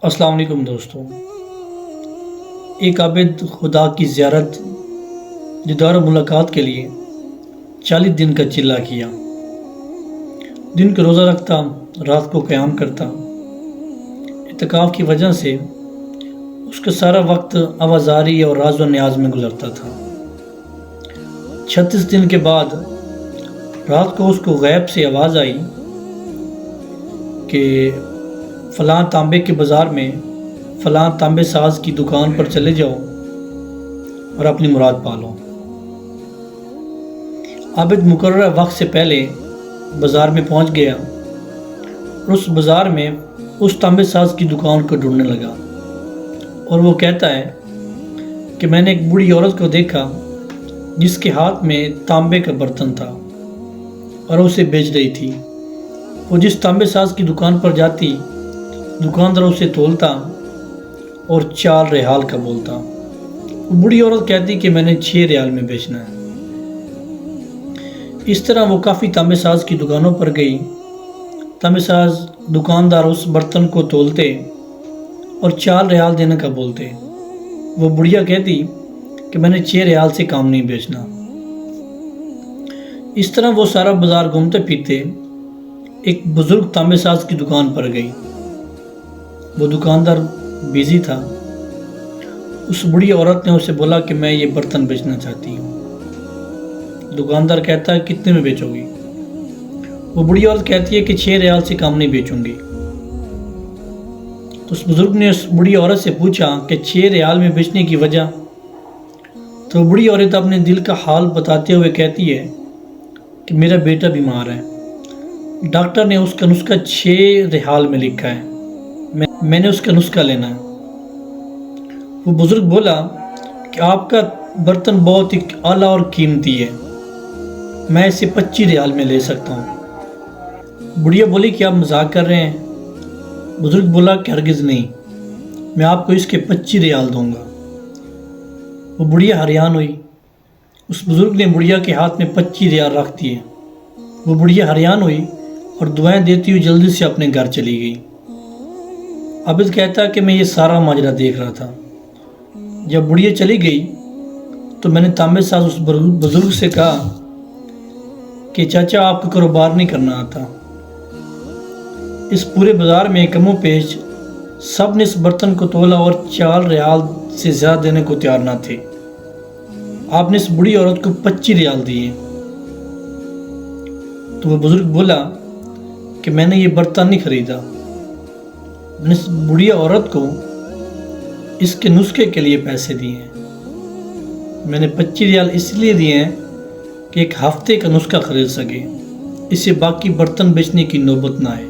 السلام علیکم دوستوں۔ ایک عابد خدا کی زیارت دیدار و ملاقات کے لیے 40 دن کا چلہ کیا۔ دن کو روزہ رکھتا، رات کو قیام کرتا۔ اعتکاف کی وجہ سے اس کا سارا وقت آوازاری اور راز و نیاز میں گزرتا تھا۔ 36 دن کے بعد رات کو اس کو غیب سے آواز آئی کہ فلاں تانبے کے بازار میں فلاں تانبے ساز کی دکان پر چلے جاؤ اور اپنی مراد پالو۔ عابد مقررہ وقت سے پہلے بازار میں پہنچ گیا اور اس بازار میں اس تانبے ساز کی دکان کو ڈھونڈنے لگا، اور وہ کہتا ہے کہ میں نے ایک بوڑھی عورت کو دیکھا جس کے ہاتھ میں تانبے کا برتن تھا اور اسے بیچ رہی تھی۔ وہ جس تانبے ساز کی دکان پر جاتی، دکاندار اسے تولتا اور 4 ریال کا بولتا۔ وہ بوڑھی عورت کہتی کہ میں نے 6 ریال میں بیچنا ہے۔ اس طرح وہ کافی تانبے ساز کی دکانوں پر گئی۔ تانبے ساز دکاندار اس برتن کو تولتے اور 4 ریال دینے کا بولتے۔ وہ بڑھیا کہتی کہ میں نے 6 ریال سے کام نہیں بیچنا۔ اس طرح وہ سارا بازار گھومتے پھرتے ایک بزرگ تانبے ساز کی دکان پر گئی۔ وہ دکاندار بیزی تھا۔ اس بڑی عورت نے اسے بولا کہ میں یہ برتن بیچنا چاہتی ہوں۔ دکاندار کہتا ہے کتنے میں بیچو گی؟ وہ بڑی عورت کہتی ہے کہ 6 ریال سے کم نہیں بیچوں گی۔ تو اس بزرگ نے اس بڑی عورت سے پوچھا کہ 6 ریال میں بیچنے کی وجہ؟ تو بڑی عورت اپنے دل کا حال بتاتے ہوئے کہتی ہے کہ میرا بیٹا بیمار ہے، ڈاکٹر نے اس کا نسخہ 6 ریال میں لکھا ہے، میں نے اس کا نسخہ لینا ہے۔ وہ بزرگ بولا کہ آپ کا برتن بہت ہی اعلیٰ اور قیمتی ہے، میں اسے 25 ریال میں لے سکتا ہوں۔ بڑھیا بولی کہ آپ مذاق کر رہے ہیں؟ بزرگ بولا کہ ہرگز نہیں، میں آپ کو اس کے 25 ریال دوں گا۔ وہ بڑھیا حیران ہوئی۔ اس بزرگ نے بڑھیا کے ہاتھ میں 25 ریال رکھ دیے۔ وہ بڑھیا حیران ہوئی اور دعائیں دیتی ہوئی جلدی سے اپنے گھر چلی گئی۔ عابد کہتا کہ میں یہ سارا ماجرا دیکھ رہا تھا۔ جب بڑھیا چلی گئی تو میں نے تانبے ساز اس بزرگ سے کہا کہ چاچا آپ کو کاروبار نہیں کرنا آتا۔ اس پورے بازار میں کم و بیش سب نے اس برتن کو تولا اور 4 ریال سے زیادہ دینے کو تیار نہ تھے۔ آپ نے اس بڑی عورت کو 25 ریال دیے۔ تو وہ بزرگ بولا کہ میں نے یہ برتن نہیں خریدا، میں نے اس بڑی عورت کو اس کے نسخے کے لیے پیسے دیے ہیں۔ میں نے 25 ریال اس لیے دیے ہیں کہ ایک ہفتے کا نسخہ خرید سکے، اس سے باقی برتن بیچنے کی نوبت نہ آئے۔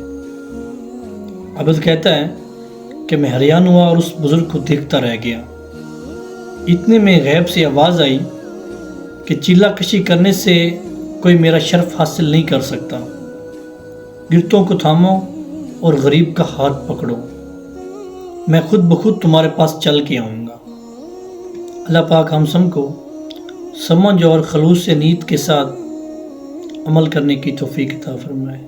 عابد کہتا ہے کہ میں حیران ہوا اور اس بزرگ کو دیکھتا رہ گیا۔ اتنے میں غیب سے آواز آئی کہ چلہ کشی کرنے سے کوئی میرا شرف حاصل نہیں کر سکتا، گرتوں کو تھامو اور غریب کا ہاتھ پکڑو، میں خود بخود تمہارے پاس چل کے آؤں گا۔ اللہ پاک ہم سب کو سمجھ اور خلوص سے نیت کے ساتھ عمل کرنے کی توفیق عطا فرمائے۔